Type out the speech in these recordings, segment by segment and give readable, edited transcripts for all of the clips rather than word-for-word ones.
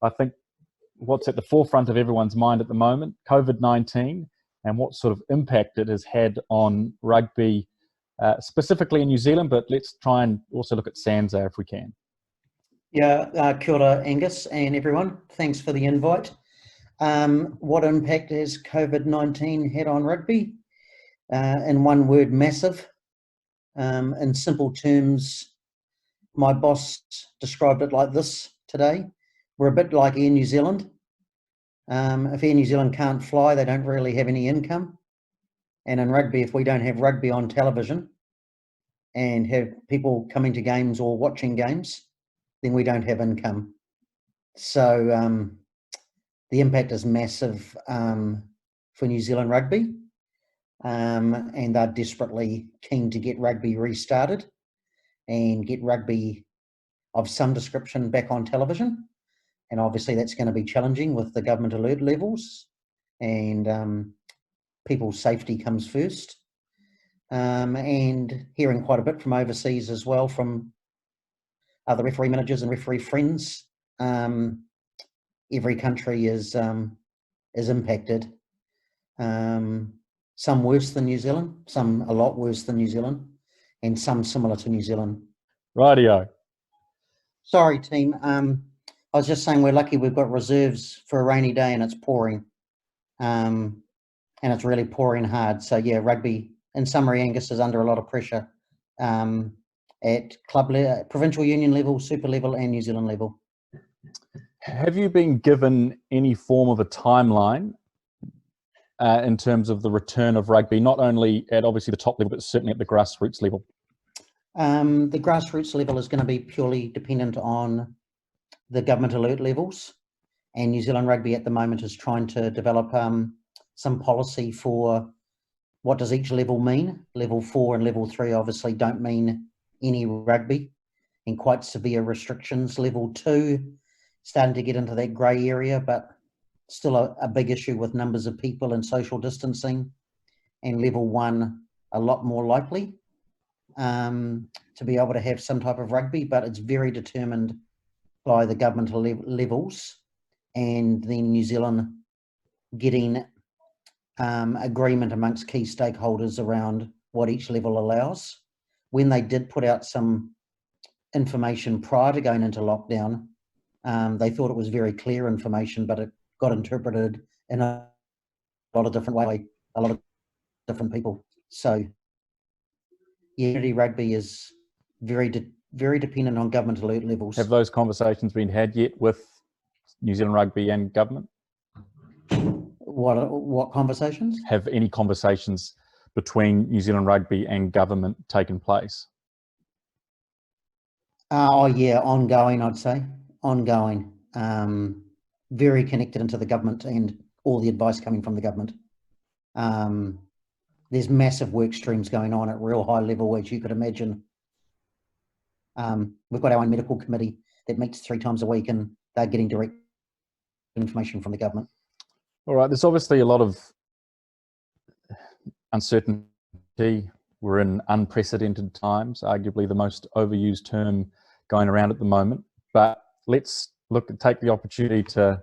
I think what's at the forefront of everyone's mind at the moment, COVID-19, and what sort of impact it has had on rugby, specifically in New Zealand, but let's try and also look at SANZAAR if we can. Yeah, kia ora, Angus and everyone. Thanks for the invite. What impact has COVID-19 had on rugby? In one word, massive. In simple terms, my boss described it like this today. We're a bit like Air New Zealand. If Air New Zealand can't fly, they don't really have any income. And in rugby, if we don't have rugby on television and have people coming to games or watching games, then we don't have income. So the impact is massive for New Zealand rugby, and they're desperately keen to get rugby restarted and get rugby of some description back on television. And obviously that's going to be challenging with the government alert levels, and people's safety comes first. And hearing quite a bit from overseas as well, from other referee managers and referee friends. Every country is impacted. Some worse than New Zealand, some a lot worse than New Zealand, and some similar to New Zealand. Rightio. Sorry, team. I was just saying we're lucky we've got reserves for a rainy day and it's pouring. And it's really pouring hard. So yeah, rugby, in summary, Angus, is under a lot of pressure at club level, provincial union level, super level, and New Zealand level. Have you been given any form of a timeline in terms of the return of rugby, not only at obviously the top level, but certainly at the grassroots level? The grassroots level is going to be purely dependent on the government alert levels, and New Zealand Rugby at the moment is trying to develop some policy for what does each level mean. Level 4 and level 3 obviously don't mean any rugby, and quite severe restrictions. Level 2 starting to get into that grey area, but still a big issue with numbers of people and social distancing. And level 1 a lot more likely to be able to have some type of rugby, but it's very determined by the government levels, and then New Zealand getting agreement amongst key stakeholders around what each level allows. When they did put out some information prior to going into lockdown, they thought it was very clear information, but it got interpreted in a lot of different ways, a lot of different people. So yeah, community rugby is very dependent on government alert levels. Have those conversations been had yet with New Zealand Rugby and government? What conversations? Have any conversations between New Zealand Rugby and government taken place? Oh yeah, ongoing, I'd say. Ongoing. Very connected into the government and all the advice coming from the government. There's massive work streams going on at real high level, as you could imagine. We've got our own medical committee that meets 3 times a week, and they're getting direct information from the government. All right, there's obviously a lot of uncertainty. We're in unprecedented times, arguably the most overused term going around at the moment. But let's take the opportunity to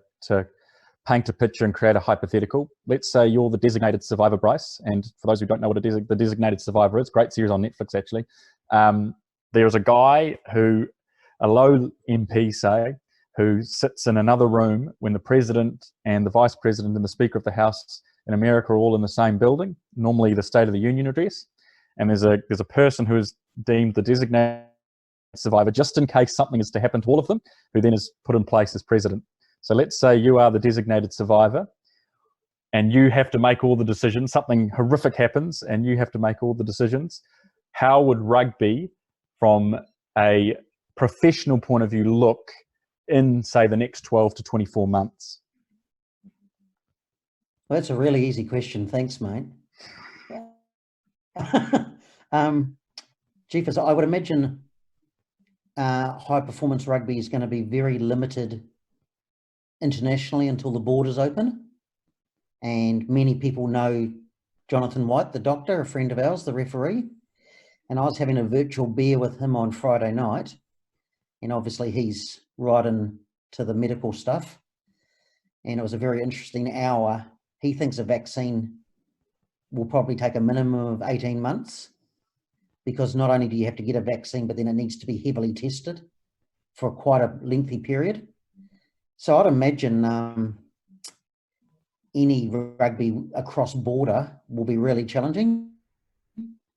paint a picture and create a hypothetical. Let's say you're the designated survivor, Bryce. And for those who don't know what the designated survivor is, great series on Netflix, actually. There's a guy a low MP, say, who sits in another room when the president and the vice president and the speaker of the House in America are all in the same building, normally the State of the Union address. And there's a person who is deemed the designated survivor, just in case something is to happen to all of them, who then is put in place as president. So let's say you are the designated survivor and you have to make all the decisions. Something horrific happens and you have to make all the decisions. How would rugby, from a professional point of view, look in, say, the next 12 to 24 months? Well, that's a really easy question. Thanks, mate. Jeepers, I would imagine high performance rugby is going to be very limited internationally until the borders open. And many people know Jonathan White, the doctor, a friend of ours, the referee. And I was having a virtual beer with him on Friday night. And obviously he's right in to the medical stuff, and it was a very interesting hour. He thinks a vaccine will probably take a minimum of 18 months, because not only do you have to get a vaccine, but then it needs to be heavily tested for quite a lengthy period. So I'd imagine any rugby across border will be really challenging.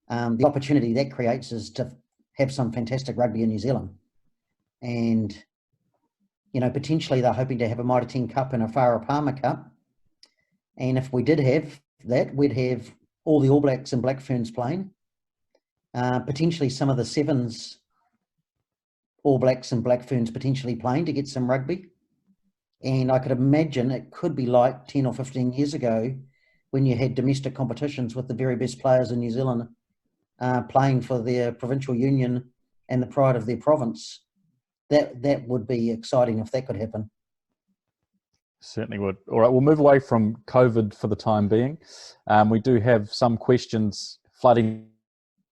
The opportunity that creates is to have some fantastic rugby in New Zealand. And, you know, potentially they're hoping to have a Mitre 10 Cup and a Farah Palmer Cup. And if we did have that, we'd have all the All Blacks and Black Ferns playing. Potentially some of the Sevens, All Blacks and Black Ferns potentially playing to get some rugby. And I could imagine it could be like 10 or 15 years ago when you had domestic competitions with the very best players in New Zealand playing for their provincial union and the pride of their province. That would be exciting if that could happen. Certainly would. All right, we'll move away from COVID for the time being. We do have some questions flooding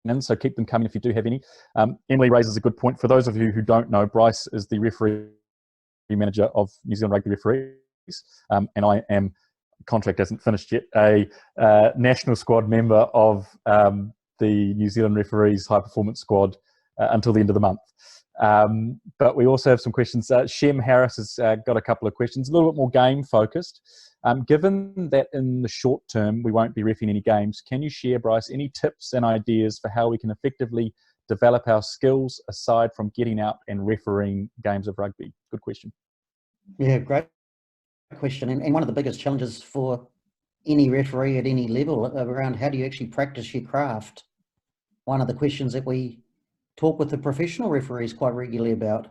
in, so keep them coming if you do have any. Emily raises a good point. For those of you who don't know, Bryce is the referee manager of New Zealand Rugby Referees, and I am, contract hasn't finished yet, a national squad member of the New Zealand Referees High Performance Squad until the end of the month. But we also have some questions. Shem Harris has got a couple of questions, a little bit more game focused. Given that in the short term we won't be reffing any games, can you share, Bryce, any tips and ideas for how we can effectively develop our skills aside from getting out and refereeing games of rugby? Good question. Yeah, great question. And one of the biggest challenges for any referee at any level around how do you actually practice your craft. One of the questions that we talk with the professional referees quite regularly about.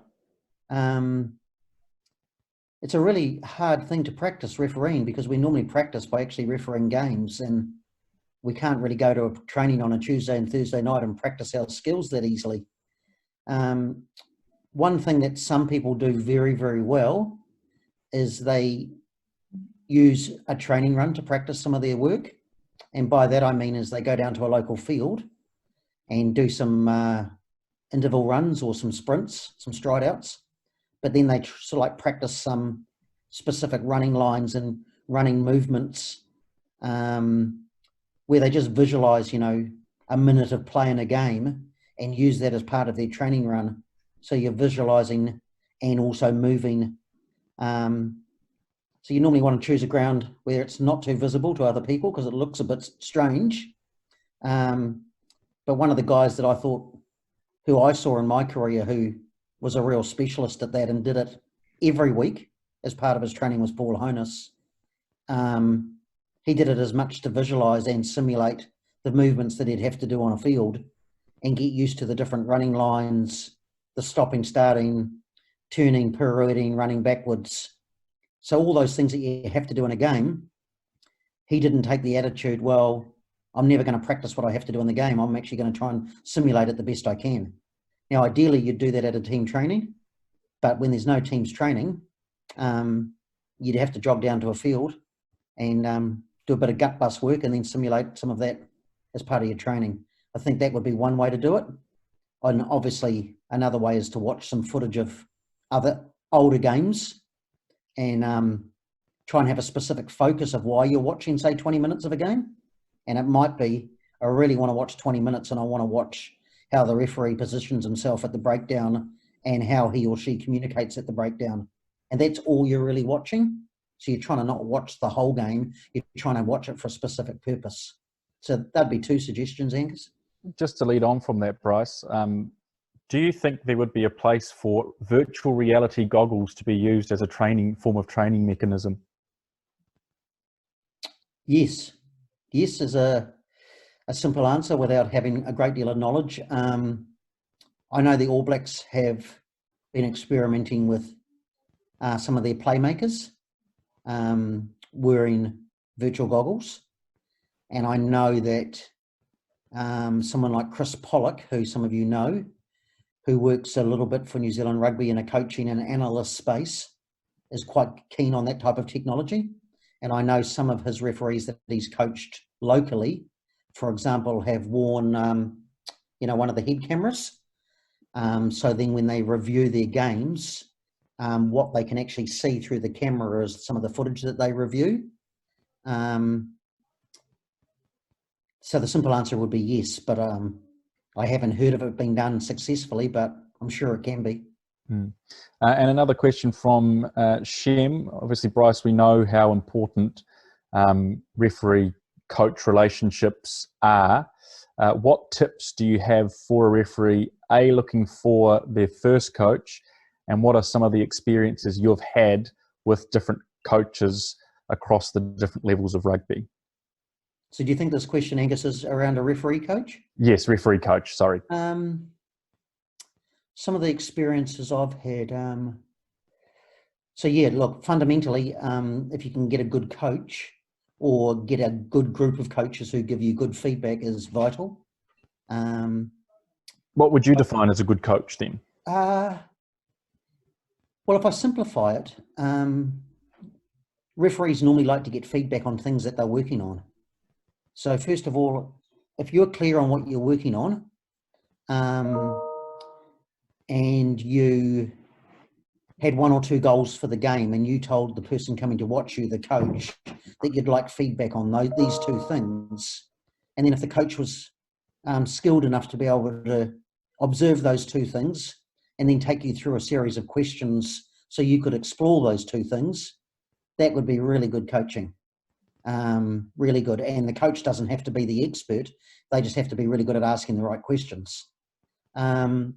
It's a really hard thing to practice refereeing, because we normally practice by actually refereeing games, and we can't really go to a training on a Tuesday and Thursday night and practice our skills that easily. One thing that some people do very, very well is they use a training run to practice some of their work. And by that I mean is they go down to a local field and do some interval runs or some sprints, some stride outs, but then they sort of like practice some specific running lines and running movements where they just visualize, you know, a minute of play in a game and use that as part of their training run. So you're visualizing and also moving. So you normally want to choose a ground where it's not too visible to other people because it looks a bit strange. But one of the guys that I thought, who I saw in my career, who was a real specialist at that and did it every week as part of his training, was Paul Honus. He did it as much to visualize and simulate the movements that he'd have to do on a field and get used to the different running lines, the stopping, starting, turning, pirouetting, running backwards. So all those things that you have to do in a game, he didn't take the attitude, well, I'm never going to practice what I have to do in the game. I'm actually going to try and simulate it the best I can. Now, ideally, you'd do that at a team training, but when there's no teams training, you'd have to jog down to a field and do a bit of gut bust work and then simulate some of that as part of your training. I think that would be one way to do it. And obviously, another way is to watch some footage of other older games and try and have a specific focus of why you're watching, say, 20 minutes of a game. And it might be, I really want to watch 20 minutes and I want to watch how the referee positions himself at the breakdown and how he or she communicates at the breakdown. And that's all you're really watching. So you're trying to not watch the whole game. You're trying to watch it for a specific purpose. So that'd be two suggestions, Angus. Just to lead on from that, Bryce, do you think there would be a place for virtual reality goggles to be used as a form of training mechanism? Yes. Yes is a simple answer without having a great deal of knowledge. I know the All Blacks have been experimenting with some of their playmakers wearing virtual goggles. And I know that someone like Chris Pollock, who some of you know, who works a little bit for New Zealand Rugby in a coaching and analyst space, is quite keen on that type of technology. And I know some of his referees that he's coached locally, for example, have worn, one of the head cameras. So then when they review their games, what they can actually see through the camera is some of the footage that they review. So the simple answer would be yes, but I haven't heard of it being done successfully, but I'm sure it can be. And another question from Shem. Obviously, Bryce, we know how important referee-coach relationships are. What tips do you have for a referee, A, looking for their first coach, and what are some of the experiences you've had with different coaches across the different levels of rugby? So do you think this question, Angus, is around a referee coach? Yes, referee coach, sorry. Some of the experiences I've had, so yeah, look, fundamentally, if you can get a good coach or get a good group of coaches who give you good feedback is vital. What would you define as a good coach then? Well, if I simplify it, referees normally like to get feedback on things that they're working on. So first of all, if you're clear on what you're working on, and you had 1 or 2 goals for the game and you told the person coming to watch you, the coach, that you'd like feedback on these 2 things, and then if the coach was skilled enough to be able to observe those 2 things and then take you through a series of questions so you could explore those 2 things, that would be really good coaching. Really good. And the coach doesn't have to be the expert. They just have to be really good at asking the right questions. At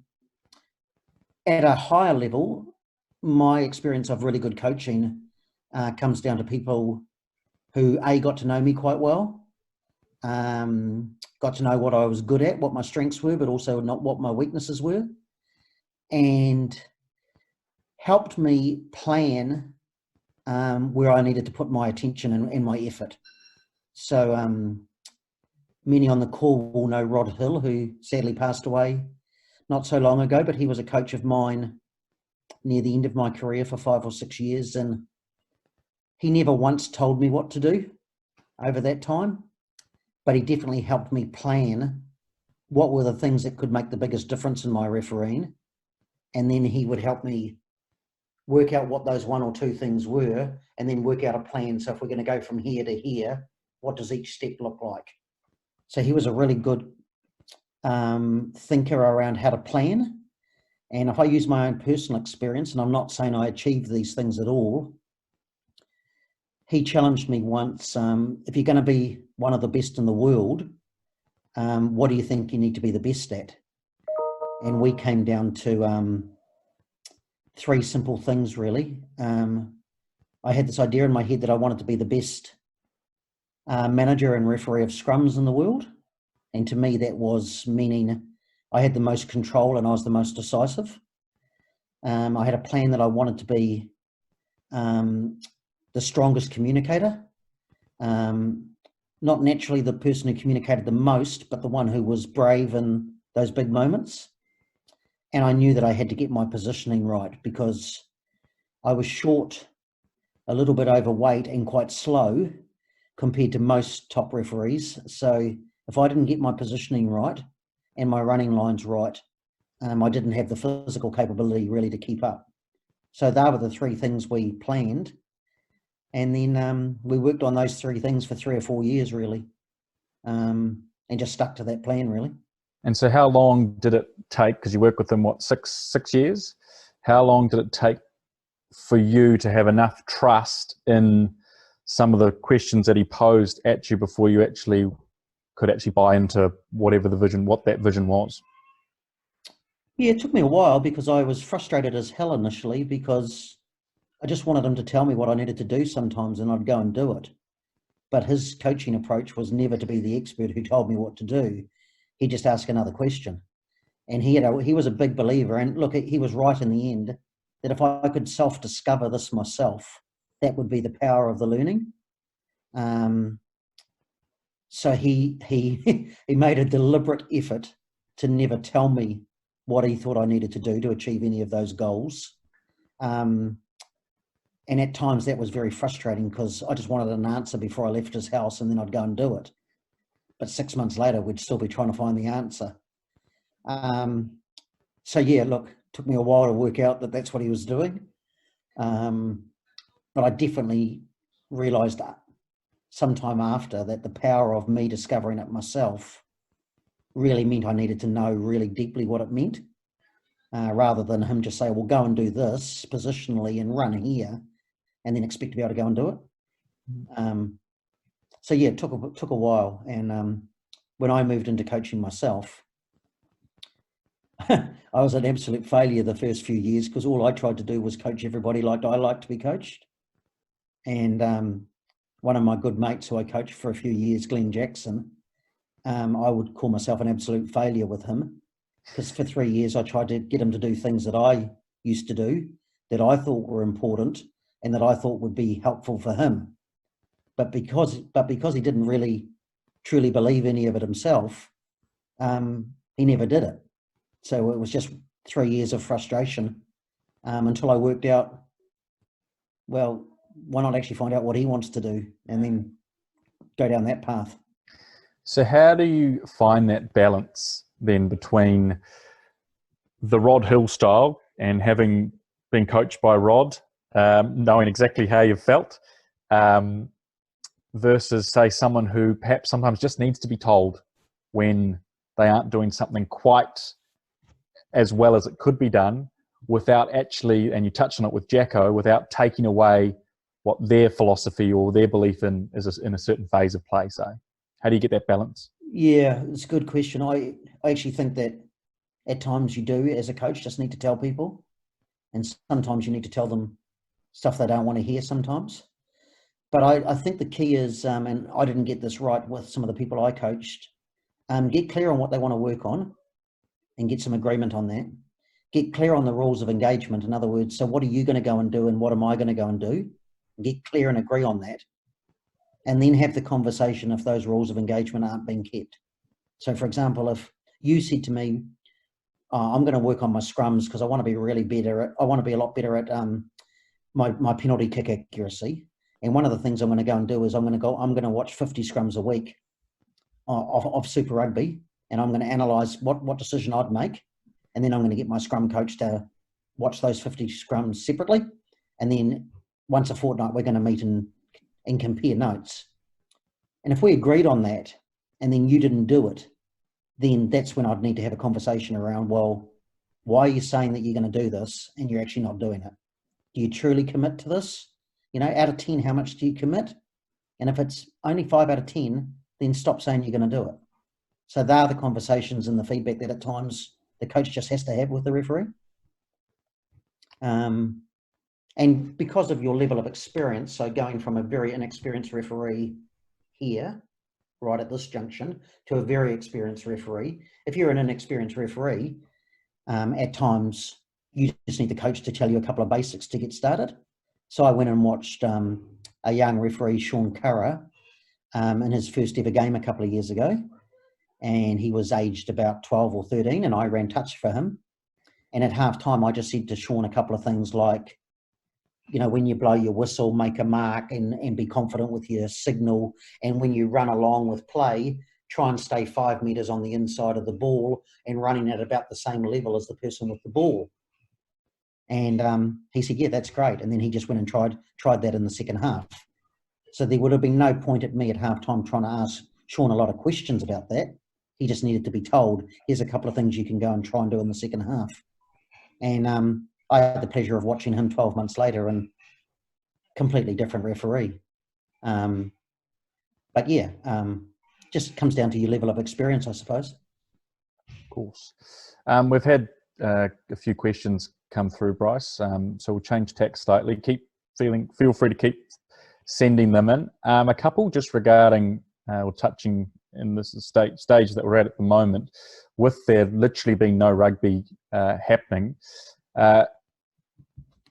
a higher level, my experience of really good coaching comes down to people who, A, got to know me quite well, got to know what I was good at, what my strengths were, but also not what my weaknesses were, and helped me plan where I needed to put my attention and my effort. So many on the call will know Rod Hill, who sadly passed away not so long ago, but he was a coach of mine near the end of my career for 5 or 6 years, and he never once told me what to do over that time, but he definitely helped me plan what were the things that could make the biggest difference in my refereeing, and then he would help me work out what those 1 or 2 things were, and then work out a plan. So if we're going to go from here to here, what does each step look like? So he was a really good thinker around how to plan. And if I use my own personal experience, and I'm not saying I achieved these things at all, he challenged me once, if you're going to be one of the best in the world, what do you think you need to be the best at? And we came down to 3 simple things, really. I had this idea in my head that I wanted to be the best manager and referee of scrums in the world. And to me, that was meaning I had the most control and I was the most decisive. I had a plan that I wanted to be the strongest communicator. Not naturally the person who communicated the most, but the one who was brave in those big moments. And I knew that I had to get my positioning right because I was short, a little bit overweight and quite slow compared to most top referees. So if I didn't get my positioning right and my running lines right, I didn't have the physical capability really to keep up. So they were the 3 things we planned. And then we worked on those 3 things for 3 or 4 years, really, and just stuck to that plan, really. And so how long did it take, because you worked with them, what, six years? How long did it take for you to have enough trust in some of the questions that he posed at you before you could actually buy into what that vision was? Yeah, it took me a while because I was frustrated as hell initially because I just wanted him to tell me what I needed to do sometimes and I'd go and do it. But his coaching approach was never to be the expert who told me what to do. He'd just ask another question. And he was a big believer. And look, he was right in the end that if I could self-discover this myself, that would be the power of the learning. So he he made a deliberate effort to never tell me what he thought I needed to do to achieve any of those goals. And at times that was very frustrating because I just wanted an answer before I left his house and then I'd go and do it. But 6 months later, we'd still be trying to find the answer. So yeah, look, it took me a while to work out that that's what he was doing. But I definitely realised sometime after that the power of me discovering it myself really meant I needed to know really deeply what it meant, rather than him just say, well, go and do this positionally and run here and then expect to be able to go and do it. So yeah, it took a while. And when I moved into coaching myself, I was an absolute failure the first few years, because all I tried to do was coach everybody like I like to be coached. And one of my good mates who I coached for a few years, Glenn Jackson, I would call myself an absolute failure with him, because for 3 years I tried to get him to do things that I used to do, that I thought were important and that I thought would be helpful for him. But because he didn't really truly believe any of it himself, he never did it. So it was just 3 years of frustration, until I worked out, well, why not actually find out what he wants to do and then go down that path. So how do you find that balance then between the Rod Hill style and having been coached by Rod, knowing exactly how you've felt, versus, say, someone who perhaps sometimes just needs to be told when they aren't doing something quite as well as it could be done, without actually, and you touched on it with Jacko, without taking away what their philosophy or their belief in is in a certain phase of play. So how do you get that balance? Yeah, it's a good question. I actually think that at times you do, as a coach, just need to tell people, and sometimes you need to tell them stuff they don't want to hear sometimes. But I think the key is, and I didn't get this right with some of the people I coached, get clear on what they want to work on and get some agreement on that. Get clear on the rules of engagement. In other words, so what are you going to go and do and what am I going to go and do? Get clear and agree on that. And then have the conversation if those rules of engagement aren't being kept. So for example, if you said to me, I'm going to work on my scrums because I want to be really better. I want to be a lot better at my penalty kick accuracy. And one of the things I'm going to go and do is I'm going to watch 50 scrums a week of Super Rugby, and I'm going to analyse what decision I'd make, and then I'm going to get my scrum coach to watch those 50 scrums separately, and then once a fortnight we're going to meet and compare notes. And if we agreed on that, and then you didn't do it, then that's when I'd need to have a conversation around, well, why are you saying that you're going to do this and you're actually not doing it? Do you truly commit to this? You know, out of 10, how much do you commit? And if it's only 5 out of 10, then stop saying you're going to do it. So they are the conversations and the feedback that at times the coach just has to have with the referee. And because of your level of experience, so going from a very inexperienced referee here, right at this junction, to a very experienced referee, if you're an inexperienced referee, at times you just need the coach to tell you a couple of basics to get started. So I went and watched a young referee, Sean Curra, in his first ever game a couple of years ago. And he was aged about 12 or 13, and I ran touch for him. And at half time, I just said to Sean a couple of things like, you know, when you blow your whistle, make a mark and be confident with your signal. And when you run along with play, try and stay 5 meters on the inside of the ball and running at about the same level as the person with the ball. And he said, yeah, that's great. And then he just went and tried that in the second half. So there would have been no point at me at halftime trying to ask Sean a lot of questions about that. He just needed to be told, here's a couple of things you can go and try and do in the second half. And I had the pleasure of watching him 12 months later, and completely different referee. But yeah, just comes down to your level of experience, I suppose. Of course. We've had a few questions come through, Bryce. So we'll change tack slightly. Feel free to keep sending them in. A couple just regarding or touching in this stage that we're at the moment, with there literally being no rugby happening.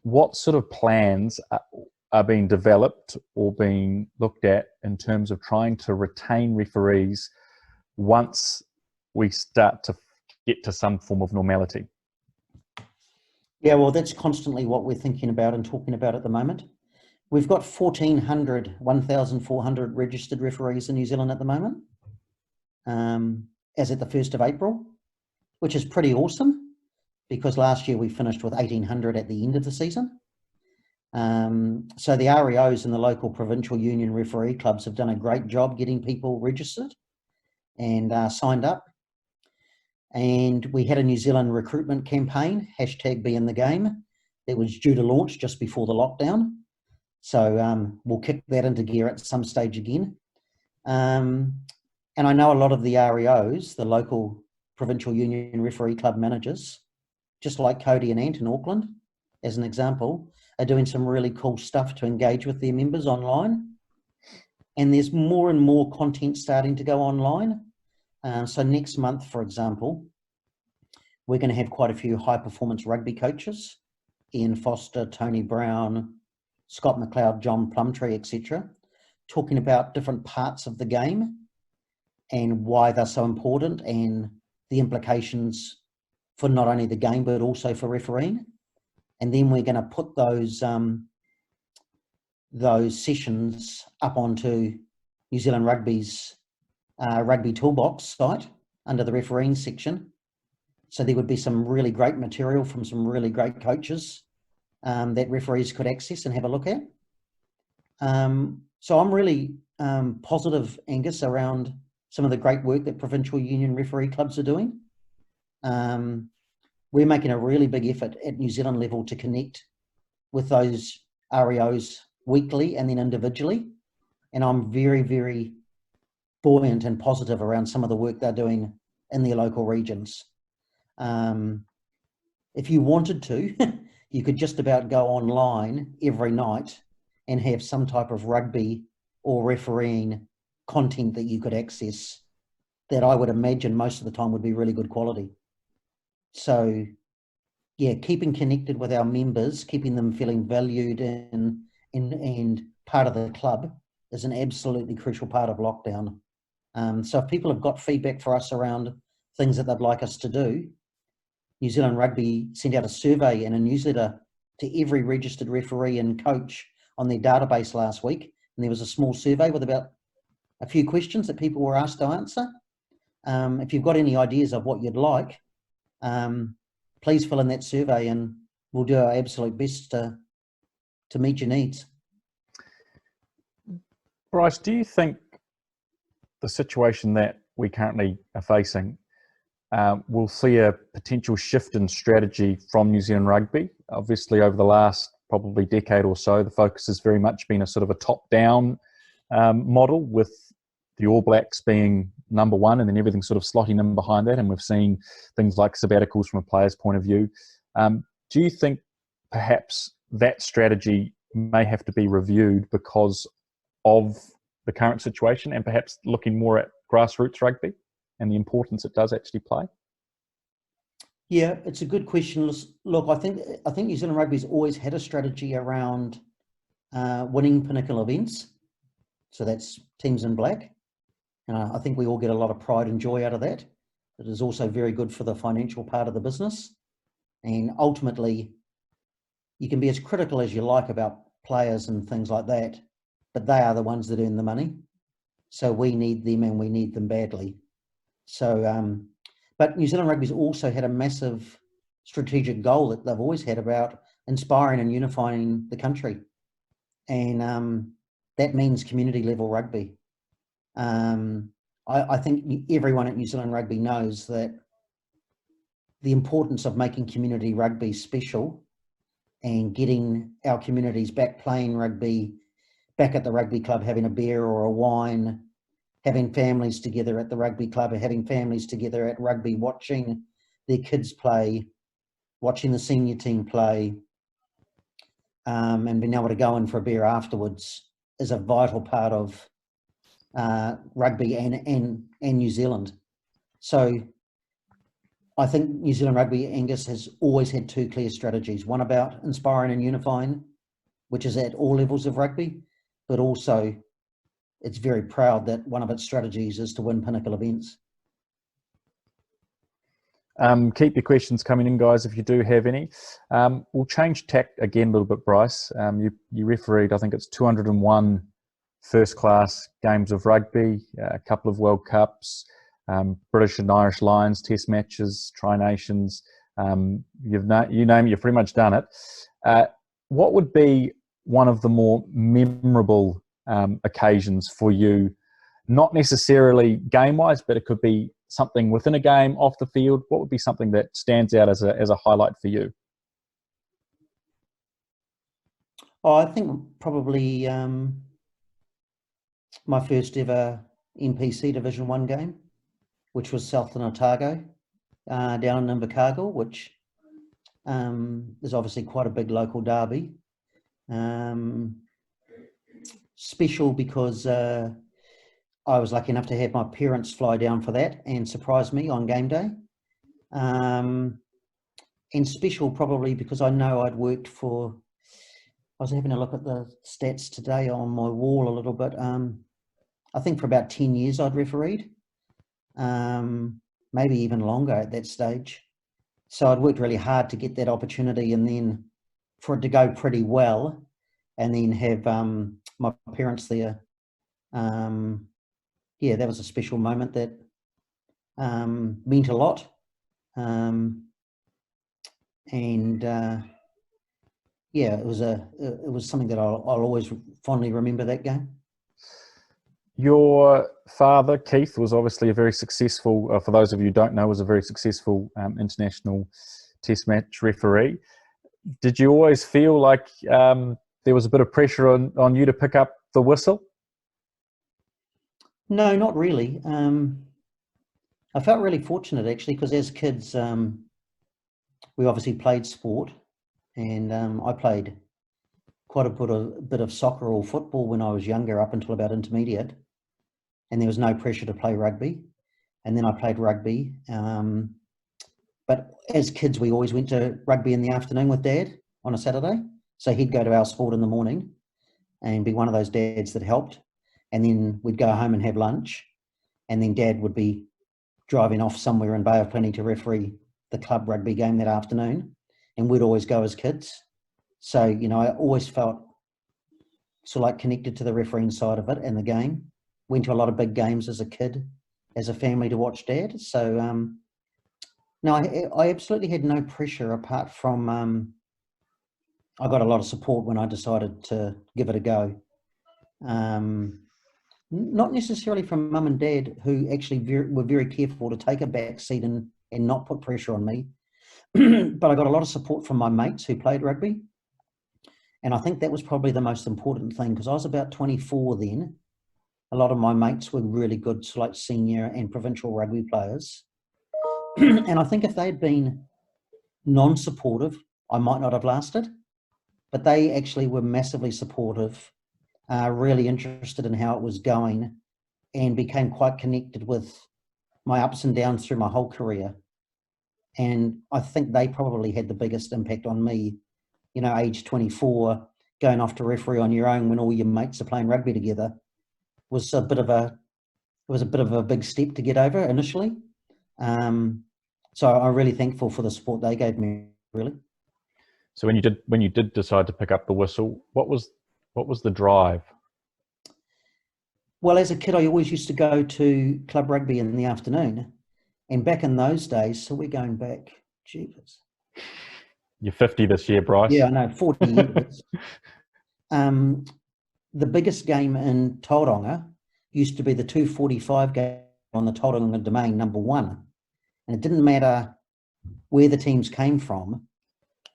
What sort of plans are being developed or being looked at in terms of trying to retain referees once we start to get to some form of normality? Yeah, well, that's constantly what we're thinking about and talking about at the moment. We've got 1,400 registered referees in New Zealand at the moment, as at the 1st of April, which is pretty awesome, because last year we finished with 1,800 at the end of the season. So the REOs and the local provincial union referee clubs have done a great job getting people registered and signed up. And we had a New Zealand recruitment campaign, #BeInTheGame, that was due to launch just before the lockdown. So we'll kick that into gear at some stage again. And I know a lot of the REOs, the local provincial union referee club managers, just like Cody and Ant in Auckland, as an example, are doing some really cool stuff to engage with their members online. And there's more and more content starting to go online. So next month, for example, we're going to have quite a few high-performance rugby coaches, Ian Foster, Tony Brown, Scott McLeod, John Plumtree, etc., talking about different parts of the game and why they're so important and the implications for not only the game but also for refereeing. And then we're going to put those sessions up onto New Zealand Rugby's Rugby Toolbox site under the refereeing section. So there would be some really great material from some really great coaches that referees could access and have a look at. So I'm really positive, Angus, around some of the great work that provincial union referee clubs are doing. We're making a really big effort at New Zealand level to connect with those REOs weekly and then individually. And I'm very, very buoyant and positive around some of the work they're doing in their local regions. If you wanted to, you could just about go online every night and have some type of rugby or refereeing content that you could access that I would imagine most of the time would be really good quality. So yeah, keeping connected with our members, keeping them feeling valued and part of the club is an absolutely crucial part of lockdown. So if people have got feedback for us around things that they'd like us to do, New Zealand Rugby sent out a survey and a newsletter to every registered referee and coach on their database last week. And there was a small survey with about a few questions that people were asked to answer. If you've got any ideas of what you'd like, please fill in that survey and we'll do our absolute best to meet your needs. Bryce, do you think the situation that we currently are facing will see a potential shift in strategy from New Zealand Rugby? Obviously, over the last probably decade or so, the focus has very much been a sort of a top-down model, with the All Blacks being number one and then everything sort of slotting in behind that. And we've seen things like sabbaticals from a player's point of view. Do you think perhaps that strategy may have to be reviewed because of the current situation and perhaps looking more at grassroots rugby and the importance it does actually play? Yeah, it's a good question. Look, I think New Zealand Rugby's always had a strategy around winning pinnacle events. So that's teams in black. I think we all get a lot of pride and joy out of that. It is also very good for the financial part of the business. And ultimately, you can be as critical as you like about players and things like that, but they are the ones that earn the money. So we need them and we need them badly. So, but New Zealand Rugby's also had a massive strategic goal that they've always had about inspiring and unifying the country. And that means community level rugby. I think everyone at New Zealand Rugby knows that the importance of making community rugby special and getting our communities back playing rugby, back at the rugby club, having a beer or a wine, having families together at the rugby club, or having families together at rugby, watching their kids play, watching the senior team play, and being able to go in for a beer afterwards is a vital part of rugby and New Zealand. So I think New Zealand Rugby, Angus, has always had two clear strategies. One about inspiring and unifying, which is at all levels of rugby, but also it's very proud that one of its strategies is to win pinnacle events. Keep your questions coming in, guys, if you do have any. We'll change tack again a little bit, Bryce. You refereed, I think it's 201 first-class games of rugby, a couple of World Cups, British and Irish Lions test matches, Tri-Nations. You name it, you've pretty much done it. What would be one of the more memorable occasions for you? Not necessarily game-wise, but it could be something within a game, off the field. What would be something that stands out as a highlight for you? Oh, I think probably my first ever NPC Division 1 game, which was Southern Otago down in Invercargill, which is obviously quite a big local derby. Special because I was lucky enough to have my parents fly down for that and surprise me on game day. And special probably because I know I'd worked for, I was having a look at the stats today on my wall a little bit. I think for about 10 years I'd refereed, maybe even longer at that stage. So I'd worked really hard to get that opportunity, and then for it to go pretty well, and then have my parents there. Yeah, that was a special moment that meant a lot. Yeah, it was something that I'll always fondly remember, that game. Your father, Keith, was obviously a very successful, for those of you who don't know, was a very successful international test match referee. Did you always feel like there was a bit of pressure on you to pick up the whistle? No, not really. I felt really fortunate, actually, because as kids, we obviously played sport, and I played quite a bit of soccer or football when I was younger, up until about intermediate, and there was no pressure to play rugby. And then I played rugby. But as kids, we always went to rugby in the afternoon with Dad on a Saturday. So he'd go to our sport in the morning and be one of those dads that helped. And then we'd go home and have lunch. And then Dad would be driving off somewhere in Bay of Plenty to referee the club rugby game that afternoon. And we'd always go as kids. So, you know, I always felt sort of like connected to the refereeing side of it and the game. Went to a lot of big games as a kid, as a family, to watch Dad. So, no, I absolutely had no pressure, apart from I got a lot of support when I decided to give it a go. Not necessarily from Mum and Dad, who actually were very careful to take a back seat and not put pressure on me. But I got a lot of support from my mates who played rugby. And I think that was probably the most important thing, because I was about 24 then. A lot of my mates were really good, like senior and provincial rugby players. And I think if they'd been non-supportive, I might not have lasted. But they actually were massively supportive, really interested in how it was going, and became quite connected with my ups and downs through my whole career. And I think they probably had the biggest impact on me, you know, age 24, going off to referee on your own when all your mates are playing rugby together was a bit of a big step to get over initially. So I'm really thankful for the support they gave me, really. So when you did decide to pick up the whistle, what was the drive? Well, as a kid, I always used to go to club rugby in the afternoon. And back in those days, so we're going back, jeepers. You're 50 this year, Bryce. Yeah, I know, 40 years. The biggest game in Tauranga used to be the 2:45 game on the Tauranga Domain, number 1. And it didn't matter where the teams came from.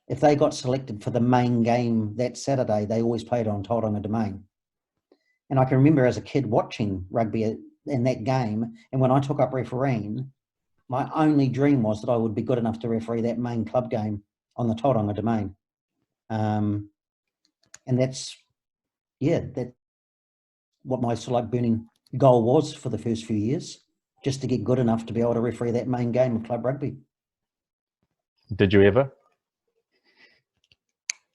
If they got selected for the main game that Saturday, they always played on Tauranga Domain. And I can remember as a kid watching rugby in that game. And when I took up refereeing, my only dream was that I would be good enough to referee that main club game on the Tauranga Domain. And that's what my sort of like burning goal was for the first few years, just to get good enough to be able to referee that main game of club rugby. Did you ever?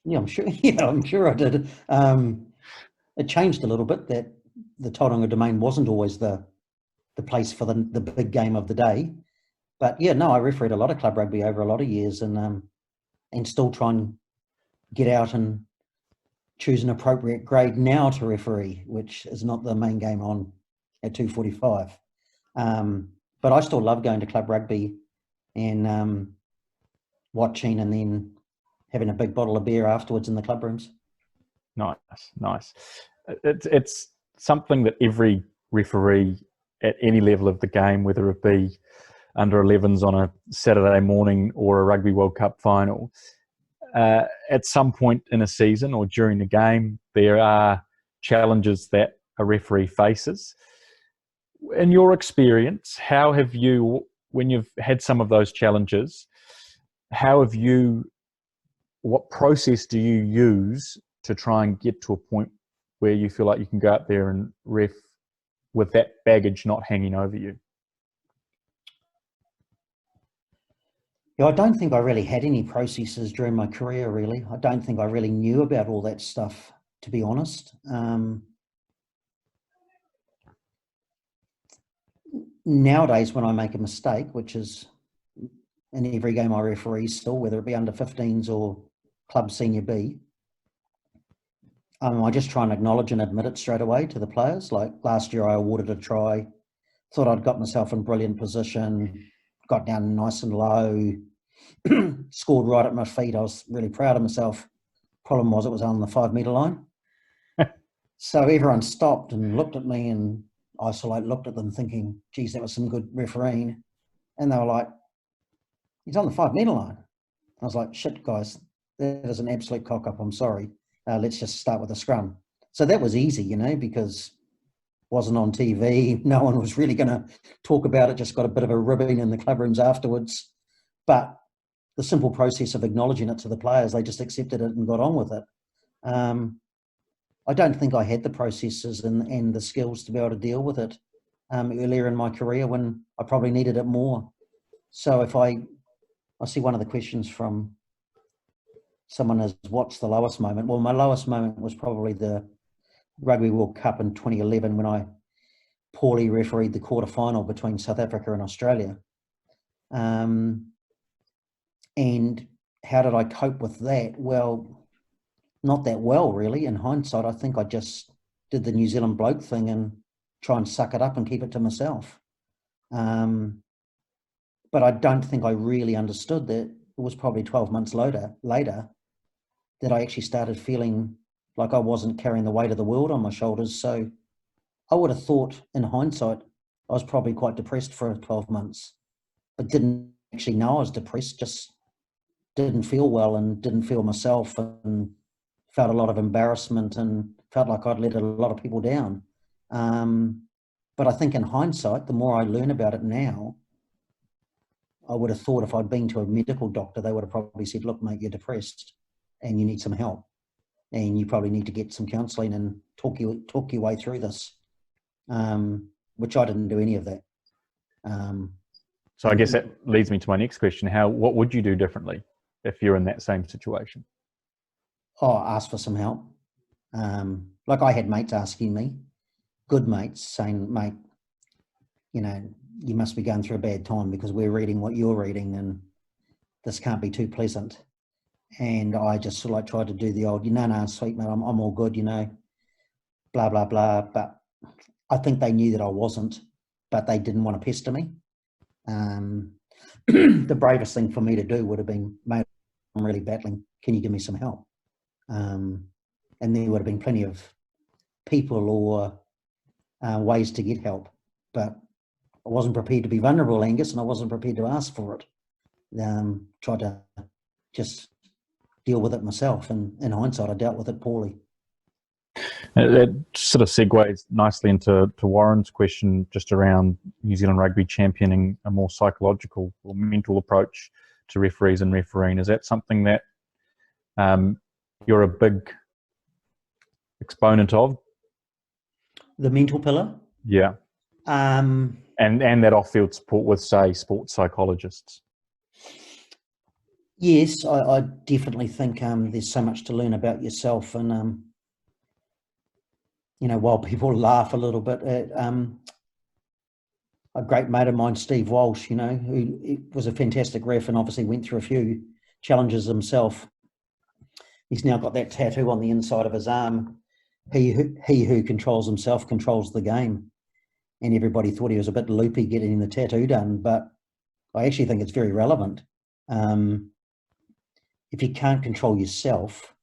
Yeah, I'm sure. Yeah, I'm sure I did. It changed a little bit, that the Tauranga Domain wasn't always the place for the big game of the day. But yeah, no, I refereed a lot of club rugby over a lot of years, and still try and get out and choose an appropriate grade now to referee, which is not the main game on at 2:45. But I still love going to club rugby and watching, and then having a big bottle of beer afterwards in the club rooms. Nice, nice. It's something that every referee at any level of the game, whether it be under 11s on a Saturday morning or a Rugby World Cup final, at some point in a season or during the game, there are challenges that a referee faces. In your experience, how have you, when you've had some of those challenges, what process do you use to try and get to a point where you feel like you can go out there and ref with that baggage not hanging over you? Yeah, I don't think I really had any processes during my career, really. I don't think I really knew about all that stuff, to be honest. Nowadays, when I make a mistake, which is in every game I referee still, whether it be under 15s or club senior B, I just try and acknowledge and admit it straight away to the players. Like last year, I awarded a try, thought I'd got myself in brilliant position, got down nice and low, scored right at my feet. I was really proud of myself. Problem was, it was on the 5 metre line. So everyone stopped and looked at me, and I sort of looked at them thinking, geez, that was some good refereeing. And they were like, he's on the 5 metre line. I was like, shit, guys, that is an absolute cock up. I'm sorry. Let's just start with a scrum. So that was easy, you know, because it wasn't on TV. No one was really going to talk about it. Just got a bit of a ribbing in the club rooms afterwards. But the simple process of acknowledging it to the players, they just accepted it and got on with it. I don't think I had the processes and the skills to be able to deal with it earlier in my career when I probably needed it more. So if I see one of the questions from someone is, what's the lowest moment? Well, my lowest moment was probably the Rugby World Cup in 2011 when I poorly refereed the quarterfinal between South Africa and Australia. And how did I cope with that? Well, not that well, really. In hindsight, I think I just did the New Zealand bloke thing and try and suck it up and keep it to myself. But I don't think I really understood that it was probably 12 months later that I actually started feeling like I wasn't carrying the weight of the world on my shoulders. So I would have thought, in hindsight, I was probably quite depressed for 12 months, but didn't actually know I was depressed, just didn't feel well and didn't feel myself and felt a lot of embarrassment and felt like I'd let a lot of people down. But I think in hindsight, the more I learn about it now, I would have thought if I'd been to a medical doctor, they would have probably said, look, mate, you're depressed and you need some help and you probably need to get some counselling and talk your way through this, which I didn't do any of that. So I guess that leads me to my next question. What would you do differently if you're in that same situation? Oh, ask for some help. Like I had mates asking me, good mates, saying, mate, you know, you must be going through a bad time because we're reading what you're reading and this can't be too pleasant. And I just sort of like tried to do the old, no, sweet mate, I'm all good, you know, blah, blah, blah. But I think they knew that I wasn't, but they didn't want to pester me. The bravest thing for me to do would have been, mate, I'm really battling. Can you give me some help? And there would have been plenty of people or ways to get help. But I wasn't prepared to be vulnerable, Angus, and I wasn't prepared to ask for it. Tried to just deal with it myself, and in hindsight, I dealt with it poorly. That sort of segues nicely into Warren's question just around New Zealand rugby championing a more psychological or mental approach to referees and refereeing. Is that something that you're a big exponent of? The mental pillar? Yeah. And that off-field support with, say, sports psychologists. Yes, I definitely think there's so much to learn about yourself, and you know, while people laugh a little bit at a great mate of mine, Steve Walsh, you know, who was a fantastic ref and obviously went through a few challenges himself. He's now got that tattoo on the inside of his arm. He who controls himself controls the game. And everybody thought he was a bit loopy getting the tattoo done, but I actually think it's very relevant. If you can't control yourself,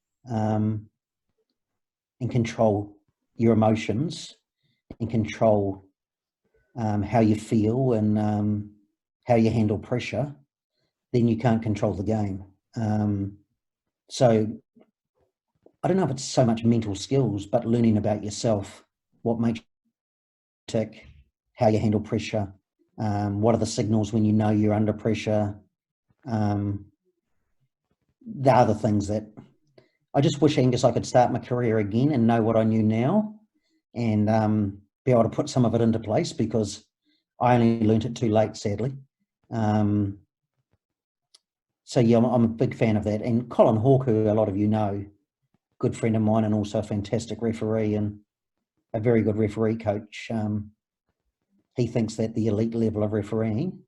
and control your emotions and control how you feel and how you handle pressure, then you can't control the game. So I don't know if it's so much mental skills, but learning about yourself, what makes you tick, how you handle pressure, what are the signals when you know you're under pressure. The other things that I just wish, Angus, I could start my career again and know what I knew now and be able to put some of it into place, because I only learnt it too late, sadly. So yeah, I'm a big fan of that. And Colin Hawke, who a lot of you know, good friend of mine and also a fantastic referee and a very good referee coach. He thinks that the elite level of refereeing,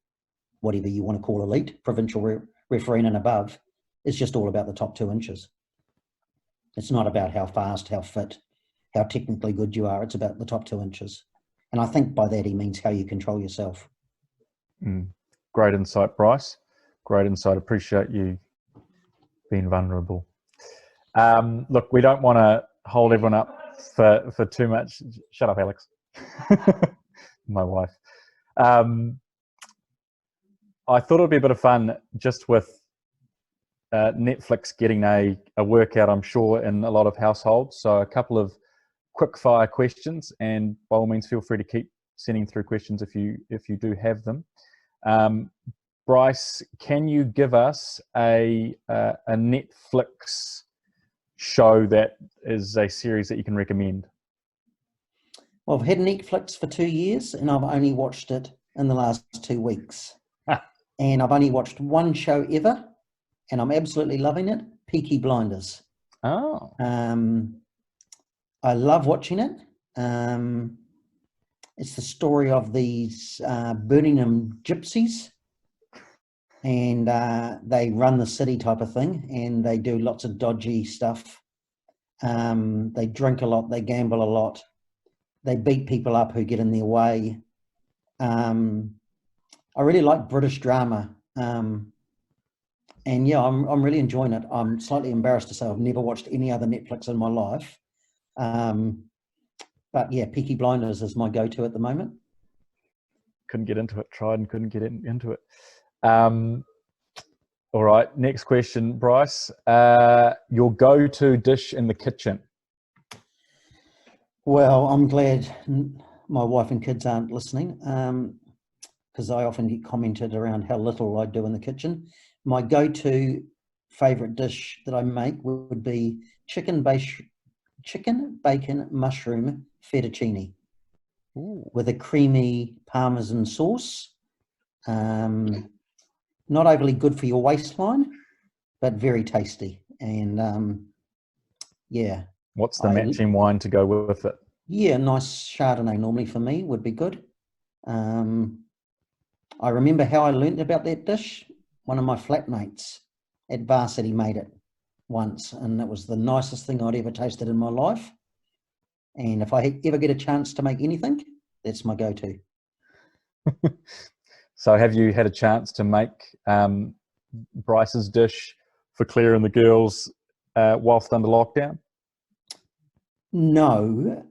whatever you want to call elite, provincial refereeing and above, is just all about the top 2 inches. It's not about how fast, how fit, how technically good you are. It's about the top 2 inches. And I think by that he means how you control yourself. Great insight, Bryce. Great insight. Appreciate you being vulnerable. Look, we don't want to hold everyone up for too much. Shut up, Alex. My wife. I thought it'd be a bit of fun just with Netflix getting a workout, I'm sure, in a lot of households. So a couple of quick fire questions, and by all means, feel free to keep sending through questions if you do have them. Bryce, can you give us a Netflix show that is a series that you can recommend? Well, I've had Netflix for 2 years and I've only watched it in the last 2 weeks. And I've only watched one show ever and I'm absolutely loving it, Peaky Blinders. Oh. I love watching it. It's the story of these Birmingham gypsies, and they run the city type of thing, and they do lots of dodgy stuff. They drink a lot, they gamble a lot, they beat people up who get in their way. I really like British drama, and yeah, I'm really enjoying it. I'm slightly embarrassed to say I've never watched any other Netflix in my life, but yeah, Peaky Blinders is my go-to at the moment. Couldn't get into it. Tried and couldn't get into it. All right, next question, Bryce. Your go-to dish in the kitchen? Well, I'm glad my wife and kids aren't listening, because I often get commented around how little I do in the kitchen. My go-to favourite dish that I make would be chicken bacon mushroom fettuccine. Ooh. With a creamy Parmesan sauce. Not overly good for your waistline, but very tasty. And yeah. What's the matching wine to go with it? Yeah, nice Chardonnay normally for me would be good. I remember how I learnt about that dish. One of my flatmates at Varsity made it once, and it was the nicest thing I'd ever tasted in my life. And if I ever get a chance to make anything, that's my go-to. So have you had a chance to make Bryce's dish for Claire and the girls whilst under lockdown? No.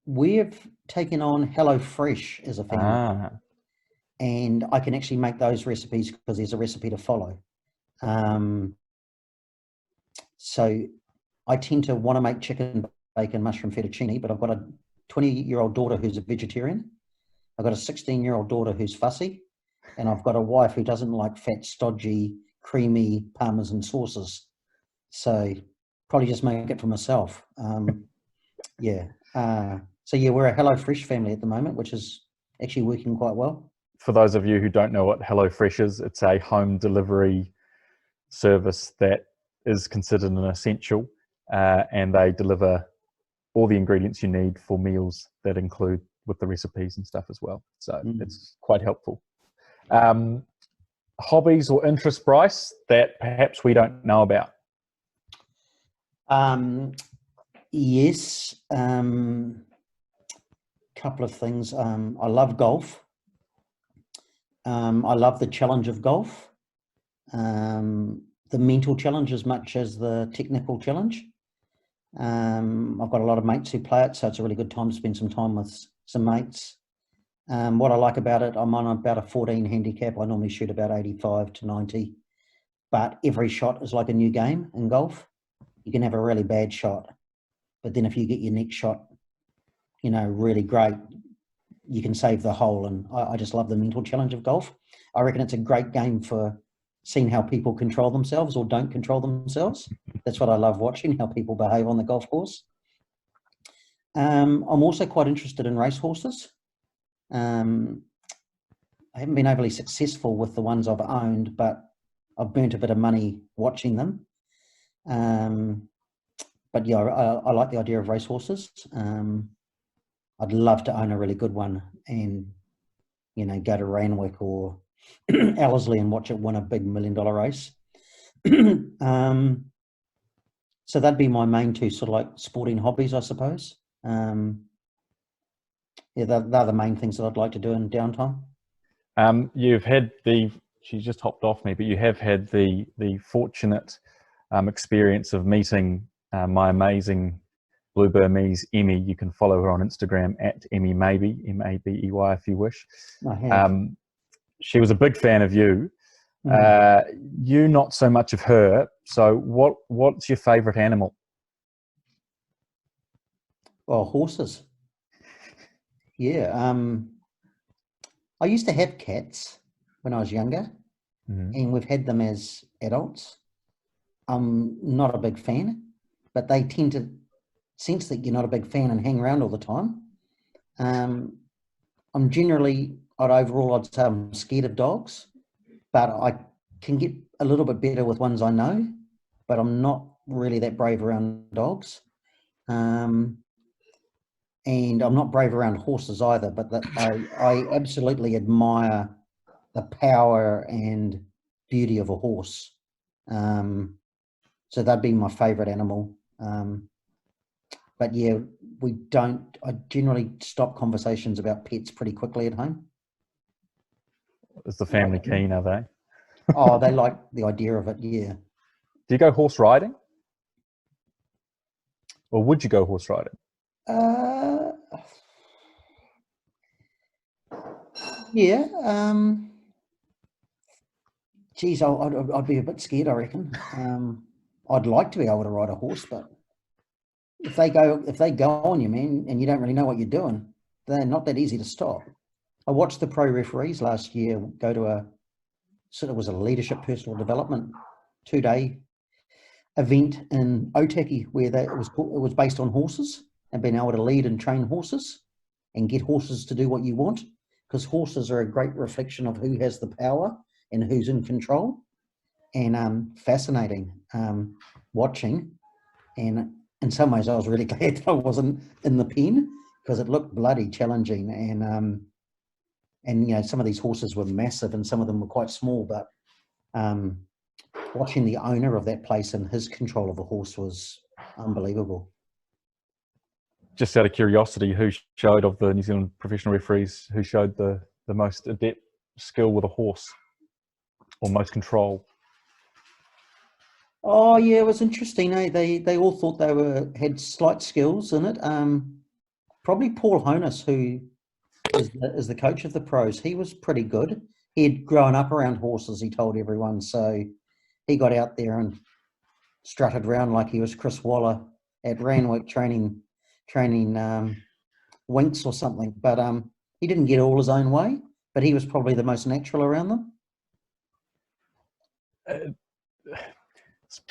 We've taken on HelloFresh as a family. And I can actually make those recipes because there's a recipe to follow. So I tend to want to make chicken bacon mushroom fettuccine, but I've got a 20-year-old daughter who's a vegetarian. I've got a 16-year-old daughter who's fussy, and I've got a wife who doesn't like fat, stodgy, creamy Parmesan sauces. So probably just make it for myself. Yeah. So yeah, we're a HelloFresh family at the moment, which is actually working quite well. For those of you who don't know what HelloFresh is, it's a home delivery service that is considered an essential, and they deliver all the ingredients you need for meals that include with the recipes and stuff as well. So it's quite helpful. Hobbies or interests, Bryce, that perhaps we don't know about? Yes. Couple of things. I love golf. I love the challenge of golf, the mental challenge as much as the technical challenge. I've got a lot of mates who play it, so it's a really good time to spend some time with some mates. What I like about it, I'm on about a 14 handicap. I normally shoot about 85 to 90, but every shot is like a new game in golf. You can have a really bad shot, but then if you get your next shot, you know, really great, you can save the hole. And I just love the mental challenge of golf. I reckon it's a great game for seeing how people control themselves or don't control themselves. That's what I love watching, how people behave on the golf course. I'm also quite interested in racehorses. I haven't been overly successful with the ones I've owned, but I've burnt a bit of money watching them. But yeah, I like the idea of racehorses. I'd love to own a really good one and, you know, go to Randwick or Ellerslie and watch it win a big $1 million race. So that'd be my main two sort of like sporting hobbies, I suppose. Yeah, they're the main things that I'd like to do in downtime. You've had she just hopped off me, but you have had the fortunate experience of meeting my amazing Blue Burmese Emmy. You can follow her on Instagram at Emmy Mabey, Mabey, if you wish. I have. She was a big fan of you. You not so much of her. So what's your favourite animal? Well, horses. Yeah. I used to have cats when I was younger, and we've had them as adults. I'm not a big fan, but they tend to sense that you're not a big fan and hang around all the time. I'm generally, I'd say I'm scared of dogs, but I can get a little bit better with ones I know, but I'm not really that brave around dogs. And I'm not brave around horses either, but I absolutely admire the power and beauty of a horse. So that'd be my favourite animal. But yeah, I generally stop conversations about pets pretty quickly at home. Is the family keen, are they? Oh, they like the idea of it, yeah. Do you go horse riding? Or would you go horse riding? Yeah. Geez, I'd be a bit scared, I reckon. I'd like to be able to ride a horse, but if they go on you, man, and you don't really know what you're doing, they're not that easy to stop. I watched the pro referees last year go to it was a leadership personal development 2-day event in Otaki where it was based on horses and being able to lead and train horses and get horses to do what you want, because horses are a great reflection of who has the power and who's in control. And fascinating watching. And in some ways, I was really glad that I wasn't in the pen because it looked bloody challenging. And you know, some of these horses were massive and some of them were quite small. But watching the owner of that place and his control of a horse was unbelievable. Just out of curiosity, who showed of the New Zealand professional referees, who showed the most adept skill with a horse or most control? Oh yeah, it was interesting. They all thought they had slight skills in it. Probably Paul Honus, who is the coach of the pros. He was pretty good. He'd grown up around horses, he told everyone, so he got out there and strutted around like he was Chris Waller at Randwick training Winks or something. But he didn't get all his own way, but he was probably the most natural around them. It's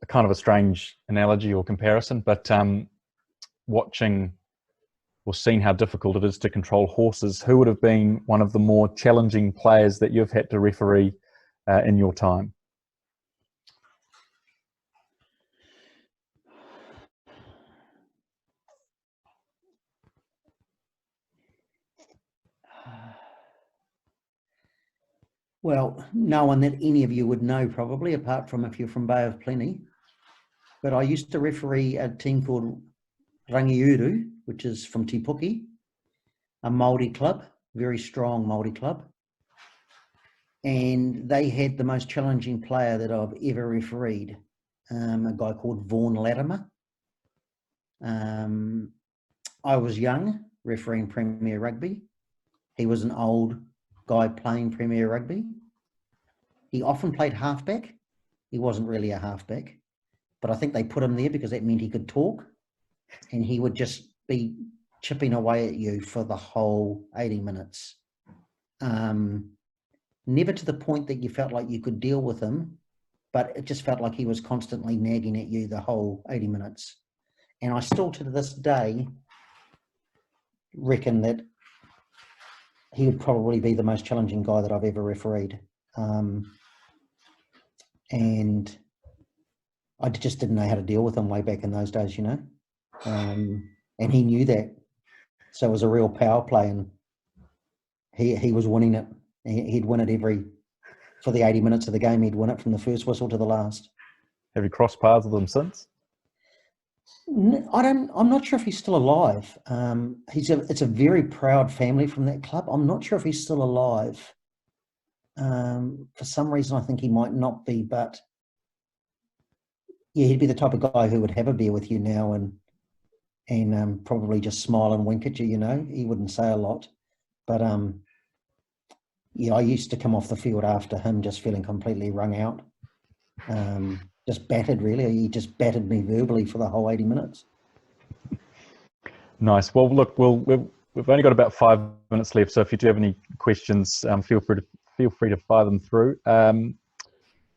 kind of a strange analogy or comparison, but watching or seeing how difficult it is to control horses, who would have been one of the more challenging players that you've had to referee in your time? Well, no one that any of you would know probably, apart from if you're from Bay of Plenty. But I used to referee a team called Rangiuru, which is from Te Puke, a Māori club, very strong Māori club. And they had the most challenging player that I've ever refereed, a guy called Vaughn Latimer. I was young, refereeing Premier Rugby. He was an old guy playing Premier Rugby. He often played halfback. He wasn't really a halfback, but I think they put him there because that meant he could talk, and he would just be chipping away at you for the whole 80 minutes. Never to the point that you felt like you could deal with him, but it just felt like he was constantly nagging at you the whole 80 minutes. And I still, to this day, reckon that he would probably be the most challenging guy that I've ever refereed. And I just didn't know how to deal with him way back in those days, you know. And he knew that. So it was a real power play, and he was winning it. He'd win it for the 80 minutes of the game, he'd win it from the first whistle to the last. Have you crossed paths with him since? I'm not sure if he's still alive. It's a very proud family from that club. I'm not sure if he's still alive. For some reason, I think he might not be, but yeah, he'd be the type of guy who would have a beer with you now and probably just smile and wink at you, you know. He wouldn't say a lot. But yeah, I used to come off the field after him just feeling completely wrung out. Just battered, really. He just battered me verbally for the whole 80 minutes. Nice. Well, look, we've only got about 5 minutes left, so if you do have any questions, feel free to fire them through.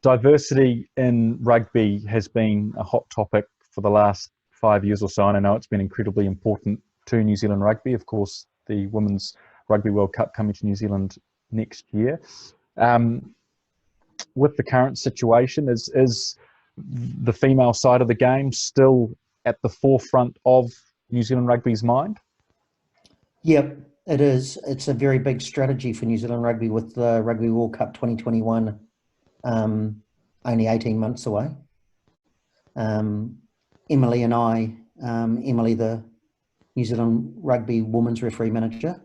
Diversity in rugby has been a hot topic for the last 5 years or so, and I know it's been incredibly important to New Zealand rugby. Of course, the Women's Rugby World Cup coming to New Zealand next year. With the current situation, is the female side of the game still at the forefront of New Zealand rugby's mind? Yep, it is. It's a very big strategy for New Zealand rugby with the Rugby World Cup 2021 only 18 months away. Emily and I, Emily, the New Zealand Rugby Women's Referee Manager,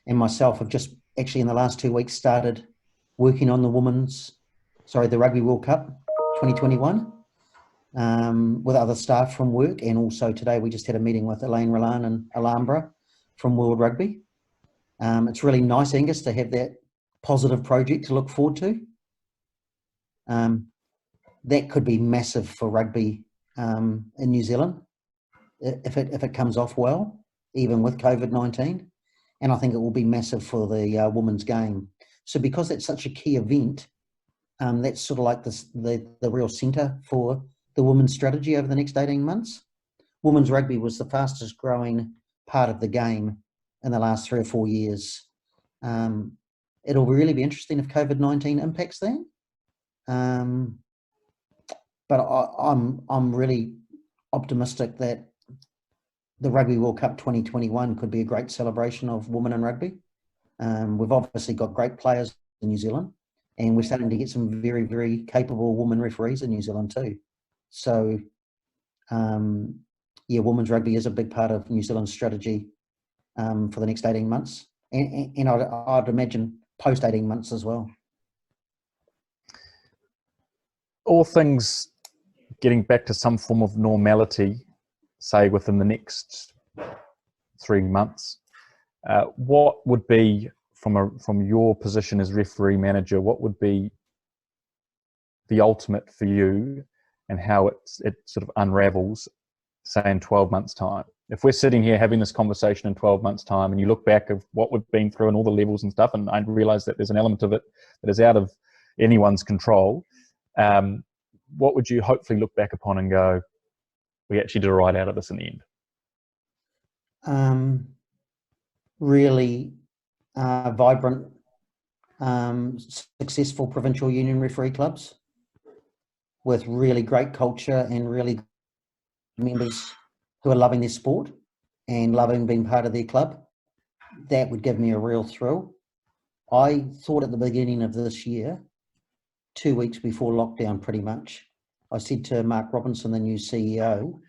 and myself have just actually in the last 2 weeks started working on the Rugby World Cup 2021 with other staff from work. And also today we just had a meeting with Elaine Roland and Alhambra from World Rugby. It's really nice, Angus, to have that positive project to look forward to. That could be massive for rugby in New Zealand if it comes off well, even with COVID-19. And I think it will be massive for the women's game. So because that's such a key event, that's sort of like the real centre for the women's strategy over the next 18 months. Women's rugby was the fastest growing part of the game in the last 3 or 4 years. It'll really be interesting if COVID-19 impacts that. But I'm really optimistic that the Rugby World Cup 2021 could be a great celebration of women in rugby. We've obviously got great players in New Zealand, and we're starting to get some very, very capable women referees in New Zealand too. So, yeah, women's rugby is a big part of New Zealand's strategy for the next 18 months, and I'd imagine post 18 months as well. All things getting back to some form of normality, say within the next 3 months, what would be, from your position as referee manager, what would be the ultimate for you, and how it sort of unravels, say in 12 months' time? If we're sitting here having this conversation in 12 months' time, and you look back of what we've been through and all the levels and stuff, and I realise that there's an element of it that is out of anyone's control, what would you hopefully look back upon and go, we actually did a right out of this in the end? Really vibrant, successful provincial union referee clubs with really great culture and really members who are loving their sport and loving being part of their club. That would give me a real thrill. I thought at the beginning of this year, 2 weeks before lockdown pretty much, I said to Mark Robinson, the new CEO,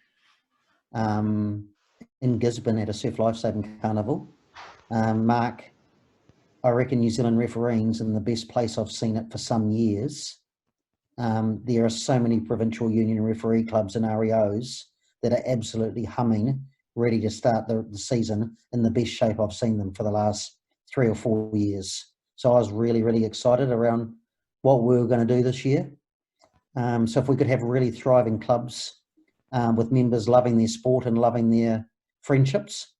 in Gisborne at a Surf Lifesaving Carnival, Mark, I reckon New Zealand refereeing's in the best place I've seen it for some years. There are so many provincial union referee clubs and REOs that are absolutely humming, ready to start the season in the best shape I've seen them for the last 3 or 4 years. So I was really, really excited around what we were going to do this year. So if we could have really thriving clubs with members loving their sport and loving their friendships,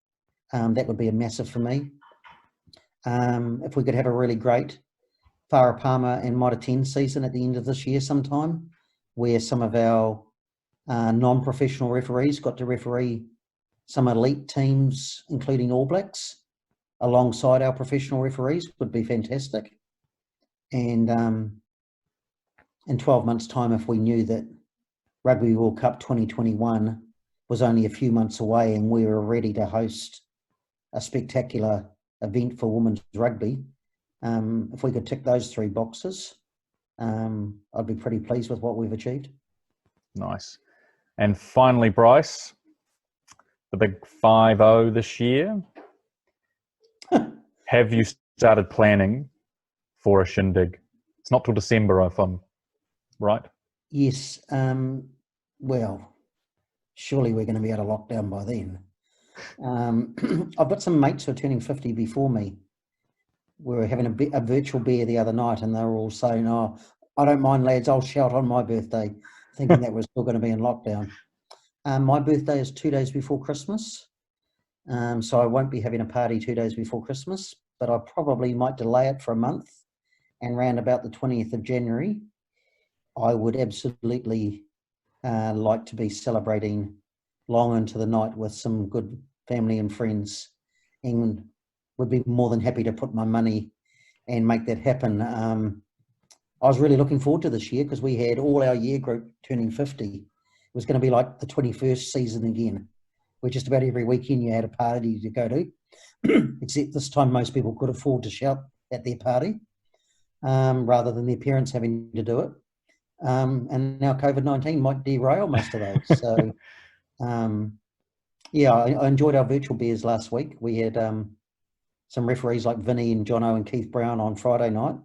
that would be a massive for me. If we could have a really great Whara Palmer and Mitre 10 season at the end of this year sometime, where some of our non-professional referees got to referee some elite teams, including All Blacks, alongside our professional referees, would be fantastic. And in 12 months' time, if we knew that Rugby World Cup 2021 was only a few months away and we were ready to host a spectacular event for women's rugby, if we could tick those 3 boxes, I'd be pretty pleased with what we've achieved. Nice. And finally, Bryce, the big 5-0 this year. Have you started planning for a shindig? It's not till December, if I'm right. Yes. Well, surely we're going to be out of lockdown by then. I've got some mates who are turning 50 before me. We were having a virtual beer the other night, and they were all saying, "Oh, I don't mind, lads, I'll shout on my birthday," thinking that we're still going to be in lockdown. My birthday is 2 days before Christmas, so I won't be having a party 2 days before Christmas, but I probably might delay it for a month, and round about the 20th of January, I would absolutely like to be celebrating long into the night with some good family and friends, and would be more than happy to put my money and make that happen. I was really looking forward to this year because we had all our year group turning 50. It was going to be like the 21st season again, where just about every weekend you had a party to go to, except this time most people could afford to shout at their party rather than their parents having to do it. And now COVID-19 might derail most of those. So, yeah, I enjoyed our virtual beers last week. We had some referees like Vinny and Jono and Keith Brown on Friday night.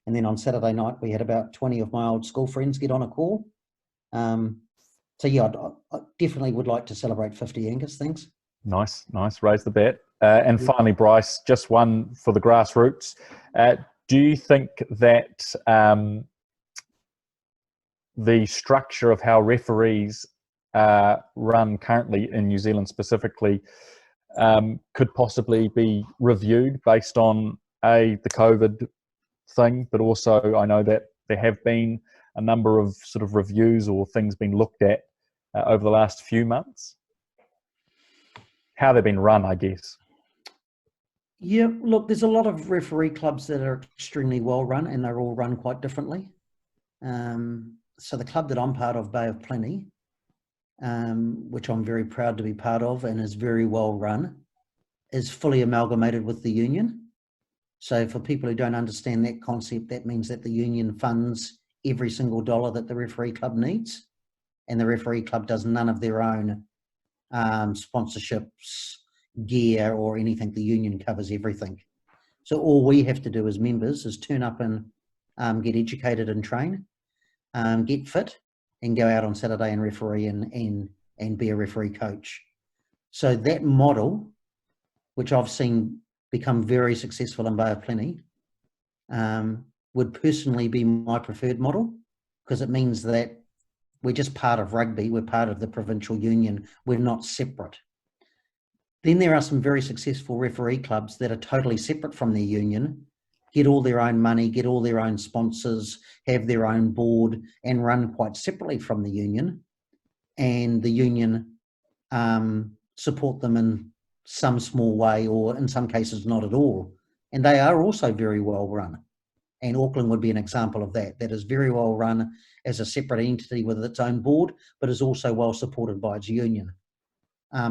And then on Saturday night, we had about 20 of my old school friends get on a call. So, yeah, I definitely would like to celebrate 50, Angus. Thanks. Nice. Raise the bet. And finally, Bryce, just one for the grassroots. Do you think that the structure of how referees run currently in New Zealand specifically could possibly be reviewed based on the COVID thing, but also I know that there have been a number of sort of reviews or things being looked at over the last few months? How they've been run, I guess. Yeah, look, there's a lot of referee clubs that are extremely well run, and they're all run quite differently. So the club that I'm part of, Bay of Plenty, which I'm very proud to be part of and is very well run, is fully amalgamated with the union. So for people who don't understand that concept, that means that the union funds every single dollar that the referee club needs, and the referee club does none of their own sponsorships, gear, or anything. The union covers everything. So all we have to do as members is turn up and get educated and train, get fit, and go out on Saturday and referee and be a referee coach. So that model, which I've seen become very successful in Bay of Plenty, would personally be my preferred model, because it means that we're just part of rugby, we're part of the provincial union, we're not separate. Then there are some very successful referee clubs that are totally separate from their union, get all their own money, get all their own sponsors, have their own board, and run quite separately from the union. And the union support them in some small way, or in some cases not at all. And they are also very well run. And Auckland would be an example of that. That is very well run as a separate entity with its own board, but is also well supported by its union.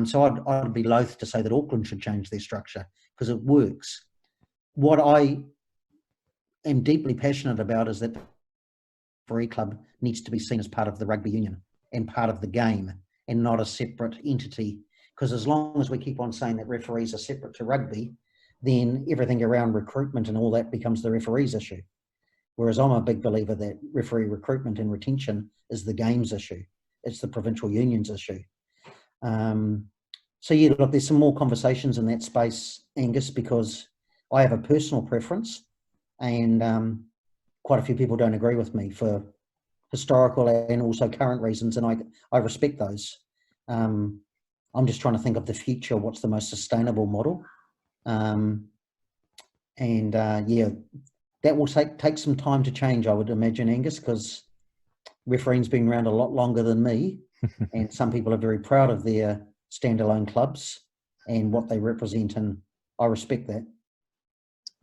So I'd be loath to say that Auckland should change their structure, because it works. What I am deeply passionate about is that the referee club needs to be seen as part of the rugby union and part of the game, and not a separate entity. Because as long as we keep on saying that referees are separate to rugby, then everything around recruitment and all that becomes the referee's issue. Whereas I'm a big believer that referee recruitment and retention is the game's issue. It's the provincial union's issue. So yeah, look, there's some more conversations in that space, Angus, because I have a personal preference, and quite a few people don't agree with me for historical and also current reasons, and I respect those. I'm just trying to think of the future, what's the most sustainable model. Yeah, that will take some time to change, I would imagine, Angus, because refereeing's been around a lot longer than me, and some people are very proud of their standalone clubs and what they represent, and I respect that.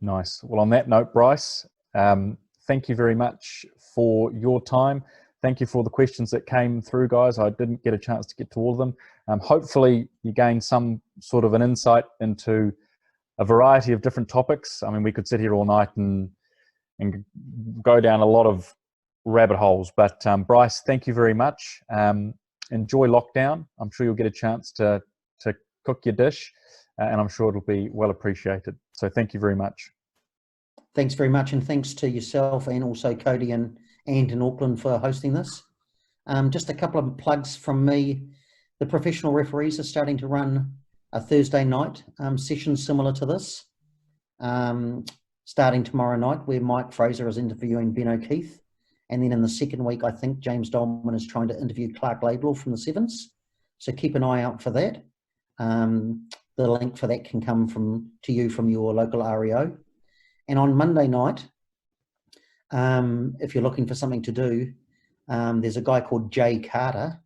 Nice. Well, on that note, Bryce, thank you very much for your time. Thank you for the questions that came through, guys. I didn't get a chance to get to all of them. Hopefully you gained some sort of an insight into a variety of different topics. I mean, we could sit here all night and go down a lot of rabbit holes, but Bryce, thank you very much. Enjoy lockdown. I'm sure you'll get a chance to cook your dish, and I'm sure it'll be well appreciated. So thank you very much. Thanks very much, and thanks to yourself and also Cody and in Auckland for hosting this. Just a couple of plugs from me. The professional referees are starting to run a Thursday night session similar to this, starting tomorrow night, where Mike Fraser is interviewing Ben O'Keefe. And then in the second week, I think James Dolman is trying to interview Clark Laidlaw from the Sevens. So keep an eye out for that. The link for that can come to you from your local REO. And on Monday night, if you're looking for something to do, there's a guy called Jay Carter,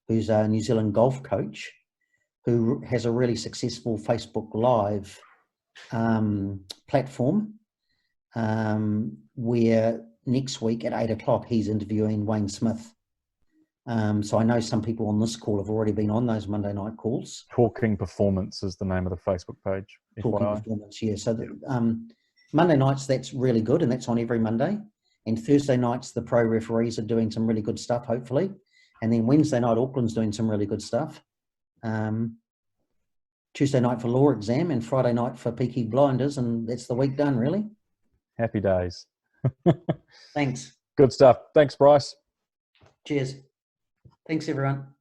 who's a New Zealand golf coach, who has a really successful Facebook Live platform, where next week at 8 o'clock, he's interviewing Wayne Smith. So I know some people on this call have already been on those Monday night calls. Talking Performance is the name of the Facebook page. Talking Performance, yeah. So Monday nights, that's really good, and that's on every Monday. And Thursday nights, the pro referees are doing some really good stuff, hopefully. And then Wednesday night, Auckland's doing some really good stuff. Tuesday night for law exam, and Friday night for Peaky Blinders, and that's the week done, really. Happy days. Thanks. Good stuff. Thanks, Bryce. Cheers. Thanks, everyone.